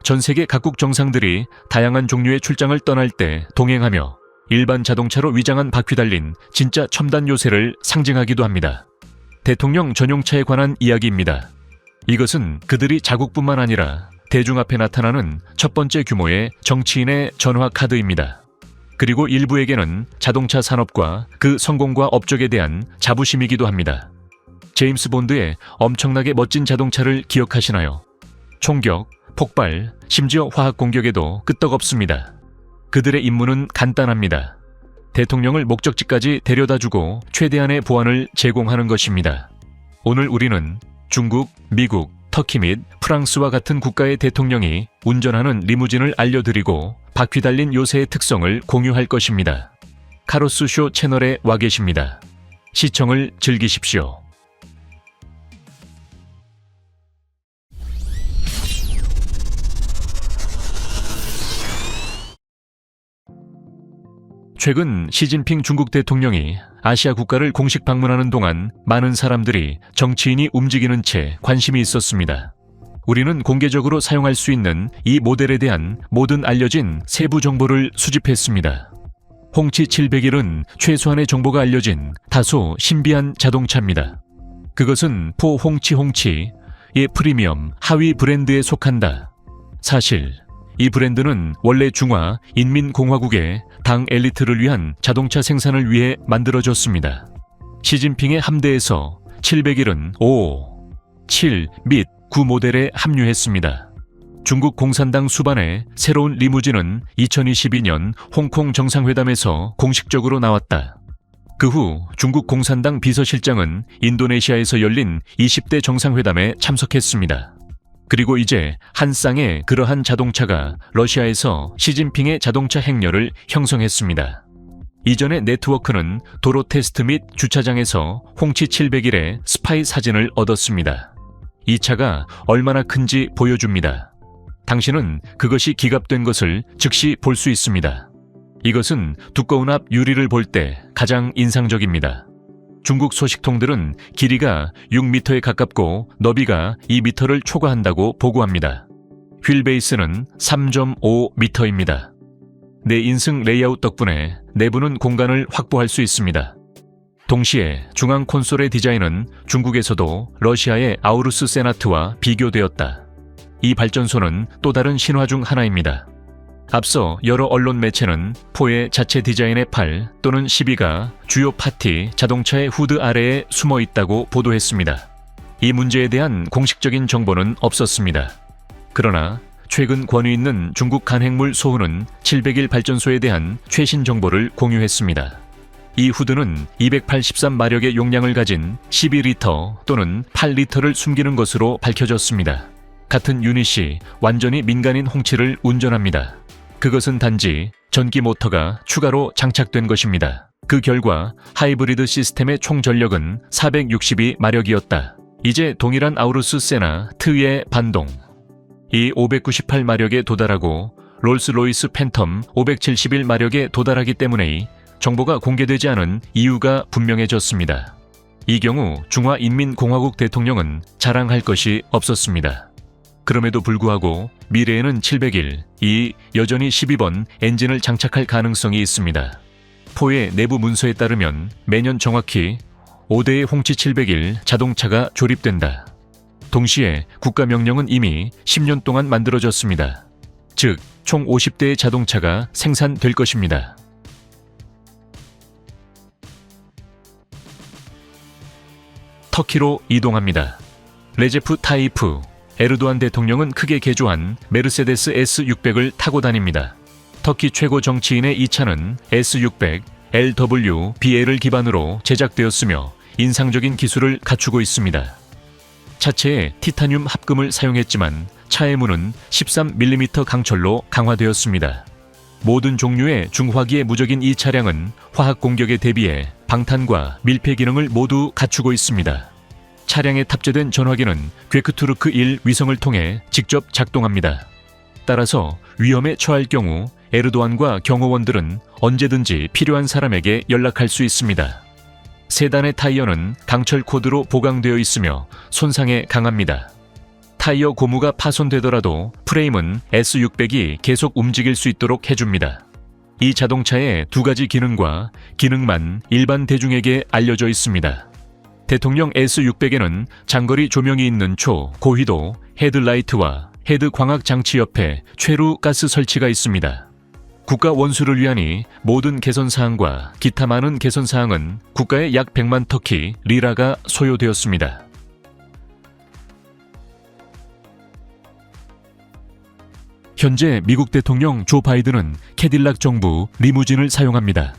전 세계 각국 정상들이 다양한 종류의 출장을 떠날 때 동행하며 일반 자동차로 위장한 바퀴 달린 진짜 첨단 요새를 상징하기도 합니다. 대통령 전용차에 관한 이야기입니다. 이것은 그들이 자국뿐만 아니라 대중 앞에 나타나는 첫 번째 규모의 정치인의 전화 카드입니다. 그리고 일부에게는 자동차 산업과 그 성공과 업적에 대한 자부심이기도 합니다. 제임스 본드의 엄청나게 멋진 자동차를 기억하시나요? 총격, 폭발, 심지어 화학 공격에도 끄떡없습니다. 그들의 임무는 간단합니다. 대통령을 목적지까지 데려다주고 최대한의 보안을 제공하는 것입니다. 오늘 우리는 중국, 미국, 터키 및 프랑스와 같은 국가의 대통령이 운전하는 리무진을 알려드리고 바퀴 달린 요새의 특성을 공유할 것입니다. 카로스쇼 채널에 와 계십니다. 시청을 즐기십시오. 최근 시진핑 중국 대통령이 아시아 국가를 공식 방문하는 동안 많은 사람들이 정치인이 움직이는 채 관심이 있었습니다. 우리는 공개적으로 사용할 수 있는 이 모델에 대한 모든 알려진 세부 정보를 수집했습니다. 홍치 701은 최소한의 정보가 알려진 다소 신비한 자동차입니다. 그것은 포 홍치의 프리미엄 하위 브랜드에 속한다. 사실 이 브랜드는 원래 중화 인민공화국의 당 엘리트를 위한 자동차 생산을 위해 만들어졌습니다. 시진핑의 함대에서 701은 5, 7 및 9 모델에 합류했습니다. 중국 공산당 수반의 새로운 리무진은 2022년 홍콩 정상회담에서 공식적으로 나왔다. 그 후 중국 공산당 비서실장은 인도네시아에서 열린 20대 정상회담에 참석했습니다. 그리고 이제 한 쌍의 그러한 자동차가 러시아에서 시진핑의 자동차 행렬을 형성했습니다. 이전의 네트워크는 도로 테스트 및 주차장에서 홍치 701의 스파이 사진을 얻었습니다. 이 차가 얼마나 큰지 보여줍니다. 당신은 그것이 기갑된 것을 즉시 볼 수 있습니다. 이것은 두꺼운 앞 유리를 볼 때 가장 인상적입니다. 중국 소식통들은 길이가 6m에 가깝고 너비가 2m를 초과한다고 보고합니다. 휠베이스는 3.5m입니다. 내인승 레이아웃 덕분에 내부는 공간을 확보할 수 있습니다. 동시에 중앙 콘솔의 디자인은 중국에서도 러시아의 아우루스 세나트와 비교되었다. 이 발전소는 또 다른 신화 중 하나입니다. 앞서 여러 언론 매체는 포의 자체 디자인의 8 또는 12가 주요 파티 자동차의 후드 아래에 숨어 있다고 보도했습니다. 이 문제에 대한 공식적인 정보는 없었습니다. 그러나 최근 권위 있는 중국 간행물 소훈은 701 발전소에 대한 최신 정보를 공유했습니다. 이 후드는 283마력의 용량을 가진 12리터 또는 8리터를 숨기는 것으로 밝혀졌습니다. 같은 유닛이 완전히 민간인 홍치를 운전합니다. 그것은 단지 전기 모터가 추가로 장착된 것입니다. 그 결과 하이브리드 시스템의 총 전력은 462마력이었다. 이제 동일한 아우루스 세나 트의 반동. 이 598마력에 도달하고 롤스로이스 팬텀 571마력에 도달하기 때문에 정보가 공개되지 않은 이유가 분명해졌습니다. 이 경우 중화인민공화국 대통령은 자랑할 것이 없었습니다. 그럼에도 불구하고 미래에는 701이 여전히 12번 엔진을 장착할 가능성이 있습니다. 포의 내부 문서에 따르면 매년 정확히 5대의 홍치 701 자동차가 조립된다. 동시에 국가명령은 이미 10년 동안 만들어졌습니다. 즉, 총 50대의 자동차가 생산될 것입니다. 터키로 이동합니다. 레제프 타이프 에르도안 대통령은 크게 개조한 메르세데스 S600을 타고 다닙니다. 터키 최고 정치인의 이 차는 S600 LWBA를 기반으로 제작되었으며 인상적인 기술을 갖추고 있습니다. 차체에 티타늄 합금을 사용했지만 차의 문은 13mm 강철로 강화되었습니다. 모든 종류의 중화기에 무적인 이 차량은 화학 공격에 대비해 방탄과 밀폐 기능을 모두 갖추고 있습니다. 차량에 탑재된 전화기는 괴크투르크 1 위성을 통해 직접 작동합니다. 따라서 위험에 처할 경우 에르도안과 경호원들은 언제든지 필요한 사람에게 연락할 수 있습니다. 세단의 타이어는 강철 코드로 보강되어 있으며 손상에 강합니다. 타이어 고무가 파손되더라도 프레임은 S600이 계속 움직일 수 있도록 해줍니다. 이 자동차의 두 가지 기능과 기능만 일반 대중에게 알려져 있습니다. 대통령 S600에는 장거리 조명이 있는 초고휘도 헤드라이트와 헤드 광학 장치 옆에 최루 가스 설치가 있습니다. 국가 원수를 위하니 모든 개선사항과 기타 많은 개선사항은 국가의 약 100만 터키 리라가 소요되었습니다. 현재 미국 대통령 조 바이든은 캐딜락 정부 리무진을 사용합니다.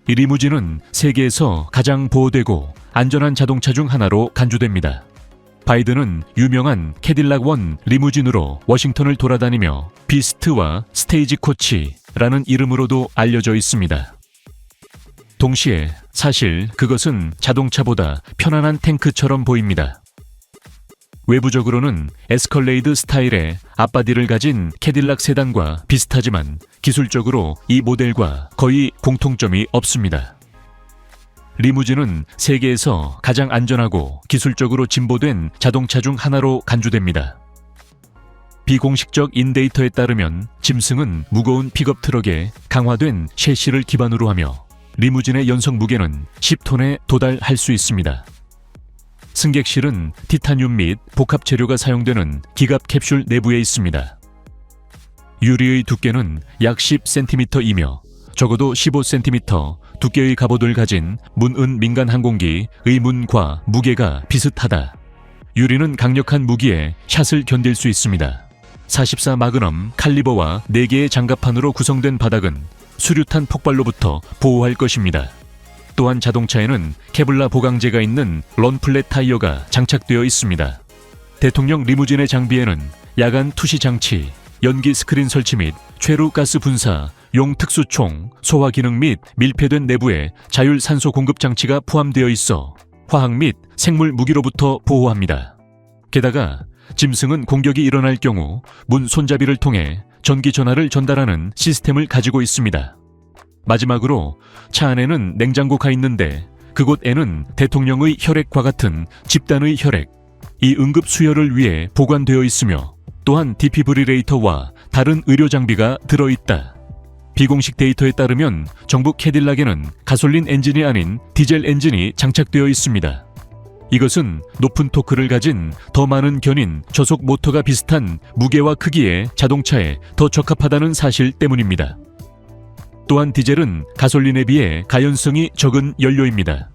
이 리무진은 세계에서 가장 보호되고 안전한 자동차 중 하나로 간주됩니다. 바이든은 유명한 캐딜락 원 리무진으로 워싱턴을 돌아다니며 비스트와 스테이지 코치라는 이름으로도 알려져 있습니다. 동시에 사실 그것은 자동차보다 편안한 탱크처럼 보입니다. 외부적으로는 에스컬레이드 스타일의 앞바디를 가진 캐딜락 세단과 비슷하지만 기술적으로 이 모델과 거의 공통점이 없습니다. 리무진은 세계에서 가장 안전하고 기술적으로 진보된 자동차 중 하나로 간주됩니다. 비공식적 인데이터에 따르면 짐승은 무거운 픽업 트럭에 강화된 셰시를 기반으로 하며 리무진의 연속 무게는 10톤에 도달할 수 있습니다. 승객실은 티타늄 및 복합 재료가 사용되는 기갑 캡슐 내부에 있습니다. 유리의 두께는 약 10cm이며 적어도 15cm 두께의 갑옷을 가진 문은 민간 항공기의 문과 무게가 비슷하다. 유리는 강력한 무기에 샷을 견딜 수 있습니다. 44 마그넘 칼리버와 4개의 장갑판으로 구성된 바닥은 수류탄 폭발로부터 보호할 것입니다. 또한 자동차에는 케블라 보강재가 있는 런플랫 타이어가 장착되어 있습니다. 대통령 리무진의 장비에는 야간 투시 장치, 연기 스크린 설치 및 최루 가스 분사, 용 특수총, 소화 기능 및 밀폐된 내부에 자율 산소 공급 장치가 포함되어 있어 화학 및 생물 무기로부터 보호합니다. 게다가 짐승은 공격이 일어날 경우 문 손잡이를 통해 전기 전화를 전달하는 시스템을 가지고 있습니다. 마지막으로 차 안에는 냉장고가 있는데 그곳에는 대통령의 혈액과 같은 집단의 혈액, 이 응급 수혈을 위해 보관되어 있으며 또한 디피브리레이터와 다른 의료 장비가 들어있다. 비공식 데이터에 따르면 정부 캐딜락에는 가솔린 엔진이 아닌 디젤 엔진이 장착되어 있습니다. 이것은 높은 토크를 가진 더 많은 견인 저속 모터가 비슷한 무게와 크기의 자동차에 더 적합하다는 사실 때문입니다. 또한 디젤은 가솔린에 비해 가연성이 적은 연료입니다.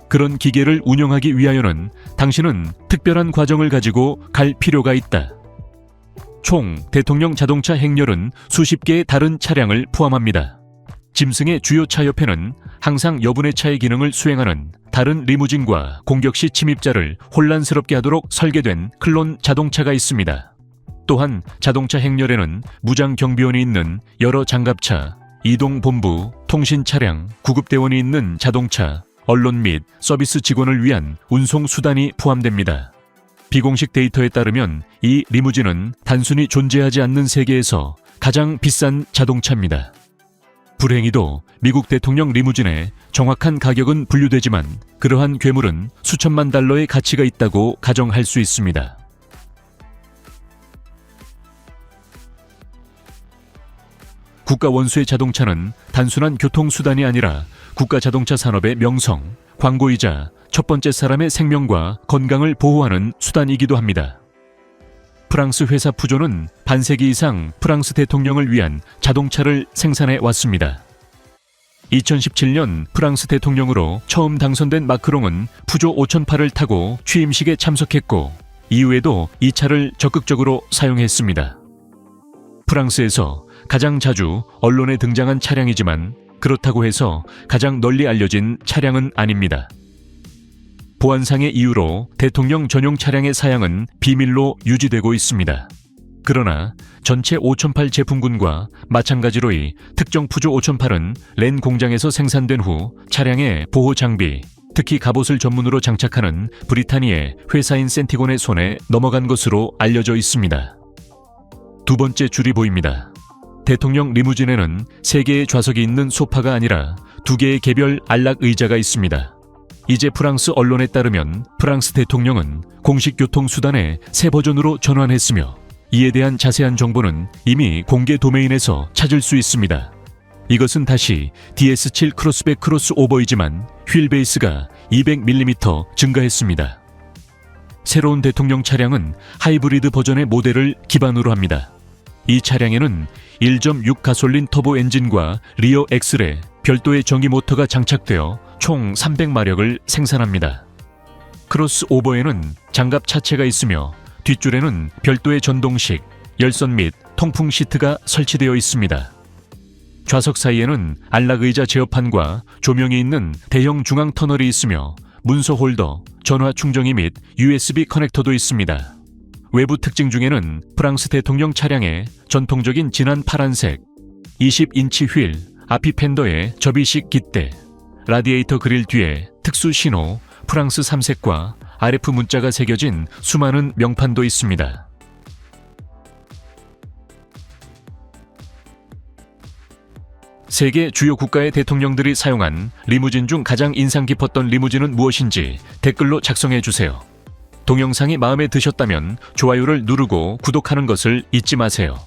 그런 기계를 운영하기 위하여는 당신은 특별한 과정을 가지고 갈 필요가 있다. 총 대통령 자동차 행렬은 수십 개의 다른 차량을 포함합니다. 짐승의 주요 차 옆에는 항상 여분의 차의 기능을 수행하는 다른 리무진과 공격 시 침입자를 혼란스럽게 하도록 설계된 클론 자동차가 있습니다. 또한 자동차 행렬에는 무장 경비원이 있는 여러 장갑차, 이동본부, 통신차량, 구급대원이 있는 자동차, 언론 및 서비스 직원을 위한 운송수단이 포함됩니다. 비공식 데이터에 따르면 이 리무진은 단순히 존재하지 않는 세계에서 가장 비싼 자동차입니다. 불행히도 미국 대통령 리무진의 정확한 가격은 분류되지만 그러한 괴물은 수천만 달러의 가치가 있다고 가정할 수 있습니다. 국가 원수의 자동차는 단순한 교통수단이 아니라 국가 자동차 산업의 명성, 광고이자 첫 번째 사람의 생명과 건강을 보호하는 수단이기도 합니다. 프랑스 회사 푸조는 반세기 이상 프랑스 대통령을 위한 자동차를 생산해 왔습니다. 2017년 프랑스 대통령으로 처음 당선된 마크롱은 푸조 5008을 타고 취임식에 참석했고 이후에도 이 차를 적극적으로 사용했습니다. 프랑스에서 가장 자주 언론에 등장한 차량이지만 그렇다고 해서 가장 널리 알려진 차량은 아닙니다. 보안상의 이유로 대통령 전용 차량의 사양은 비밀로 유지되고 있습니다. 그러나 전체 5008 제품군과 마찬가지로의 특정 푸조 5008은 렌 공장에서 생산된 후 차량의 보호 장비, 특히 갑옷을 전문으로 장착하는 브리타니의 회사인 센티곤의 손에 넘어간 것으로 알려져 있습니다. 두 번째 줄이 보입니다. 대통령 리무진에는 3개의 좌석이 있는 소파가 아니라 2개의 개별 안락 의자가 있습니다. 이제 프랑스 언론에 따르면 프랑스 대통령은 공식 교통수단의 새 버전으로 전환했으며 이에 대한 자세한 정보는 이미 공개 도메인에서 찾을 수 있습니다. 이것은 다시 DS7 크로스백 크로스오버이지만 휠 베이스가 200mm 증가했습니다. 새로운 대통령 차량은 하이브리드 버전의 모델을 기반으로 합니다. 이 차량에는 1.6 가솔린 터보 엔진과 리어 엑셀에 별도의 전기 모터가 장착되어 총 300마력을 생산합니다. 크로스오버에는 장갑 차체가 있으며 뒷줄에는 별도의 전동식 열선 및 통풍 시트가 설치되어 있습니다. 좌석 사이에는 안락의자 제어판과 조명이 있는 대형 중앙 터널이 있으며 문서 홀더, 전화 충전기 및 USB 커넥터도 있습니다. 외부 특징 중에는 프랑스 대통령 차량의 전통적인 진한 파란색, 20인치 휠, 앞이 팬더의 접이식 깃대, 라디에이터 그릴 뒤에 특수 신호, 프랑스 3색과 RF 문자가 새겨진 수많은 명판도 있습니다. 세계 주요 국가의 대통령들이 사용한 리무진 중 가장 인상 깊었던 리무진은 무엇인지 댓글로 작성해 주세요. 동영상이 마음에 드셨다면 좋아요를 누르고 구독하는 것을 잊지 마세요.